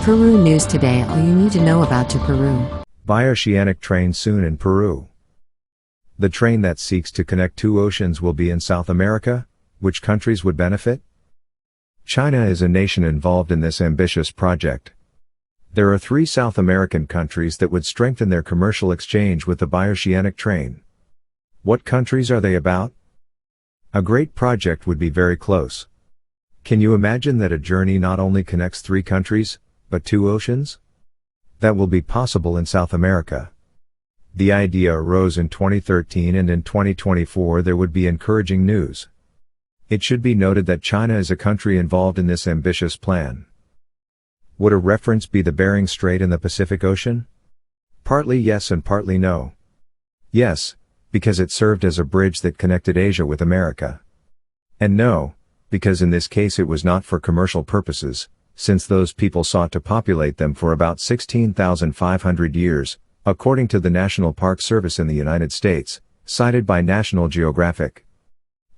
Peru News Today. All you need to know about to Peru. Bioceanic train soon in Peru. The train that seeks to connect two oceans will be in South America. Which countries would benefit? China is a nation involved in this ambitious project. There are 3 South American countries that would strengthen their commercial exchange with the Bioceanic train. What countries are they about? A great project would be very close. Can you imagine that a journey not only connects 3 countries, but 2 oceans? That will be possible in South America. The idea arose in 2013, and in 2024 there would be encouraging news. It should be noted that China is a country involved in this ambitious plan. Would a reference be the Bering Strait in the Pacific Ocean? Partly yes and partly no. Yes, because it served as a bridge that connected Asia with America. And no, because in this case it was not for commercial purposes, since those people sought to populate them for about 16,500 years, according to the National Park Service in the United States, cited by National Geographic.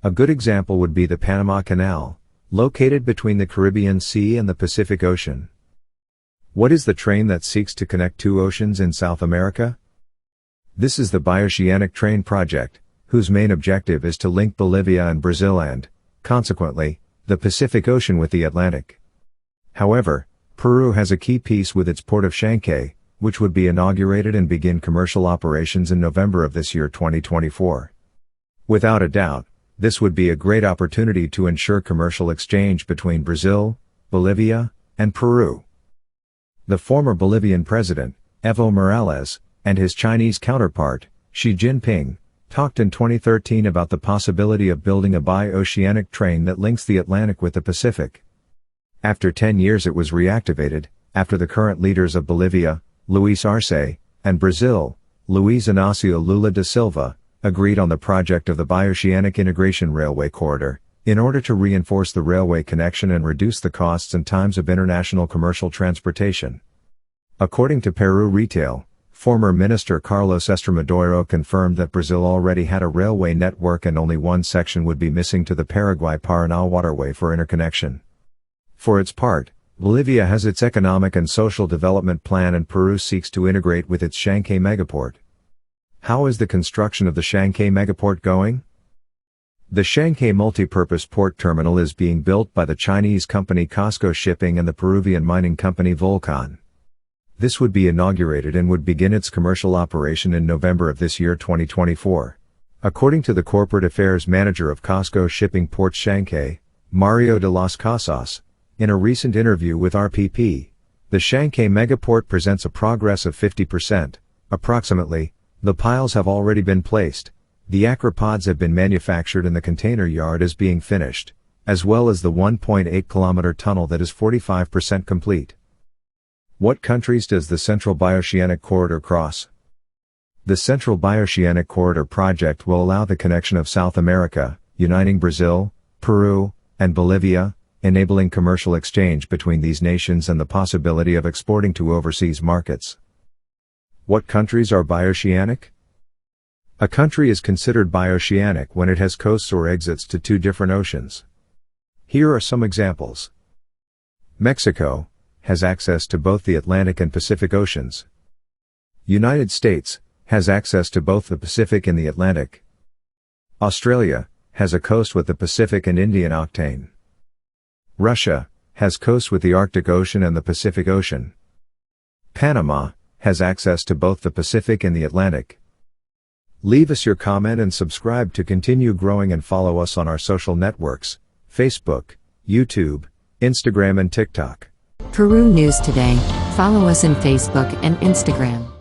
A good example would be the Panama Canal, located between the Caribbean Sea and the Pacific Ocean. What is the train that seeks to connect 2 oceans in South America? This is the Bioceanic train project, whose main objective is to link Bolivia and Brazil and, consequently, the Pacific Ocean with the Atlantic. However, Peru has a key piece with its port of Chancay, which would be inaugurated and begin commercial operations in November of this year 2024. Without a doubt, this would be a great opportunity to ensure commercial exchange between Brazil, Bolivia, and Peru. The former Bolivian president, Evo Morales, and his Chinese counterpart, Xi Jinping, talked in 2013 about the possibility of building a bioceanic train that links the Atlantic with the Pacific. After 10 years it was reactivated, after the current leaders of Bolivia, Luis Arce, and Brazil, Luiz Inácio Lula da Silva, agreed on the project of the Bioceanic Integration Railway Corridor, in order to reinforce the railway connection and reduce the costs and times of international commercial transportation. According to Peru Retail, former Minister Carlos Estremadura confirmed that Brazil already had a railway network and only one section would be missing to the Paraguay-Paraná waterway for interconnection. For its part, Bolivia has its economic and social development plan, and Peru seeks to integrate with its Chancay megaport. How is the construction of the Chancay megaport going? The Chancay multipurpose port terminal is being built by the Chinese company COSCO Shipping and the Peruvian mining company Volcan. This would be inaugurated and would begin its commercial operation in November of this year 2024. According to the corporate affairs manager of COSCO Shipping Ports Chancay, Mario de las Casas, in a recent interview with RPP, the Chancay megaport presents a progress of 50%, approximately. The piles have already been placed, the acropods have been manufactured, and the container yard is being finished, as well as the 1.8-kilometer tunnel that is 45% complete. What countries does the Central Bioceanic Corridor cross? The Central Bioceanic Corridor project will allow the connection of South America, uniting Brazil, Peru, and Bolivia, enabling commercial exchange between these nations and the possibility of exporting to overseas markets. What countries are bioceanic? A country is considered bioceanic when it has coasts or exits to 2 different oceans. Here are some examples. Mexico has access to both the Atlantic and Pacific Oceans. United States has access to both the Pacific and the Atlantic. Australia has a coast with the Pacific and Indian Octane. Russia has coasts with the Arctic Ocean and the Pacific Ocean. Panama has access to both the Pacific and the Atlantic. Leave us your comment and subscribe to continue growing, and follow us on our social networks, Facebook, YouTube, Instagram and TikTok. Peru News Today. Follow us on Facebook and Instagram.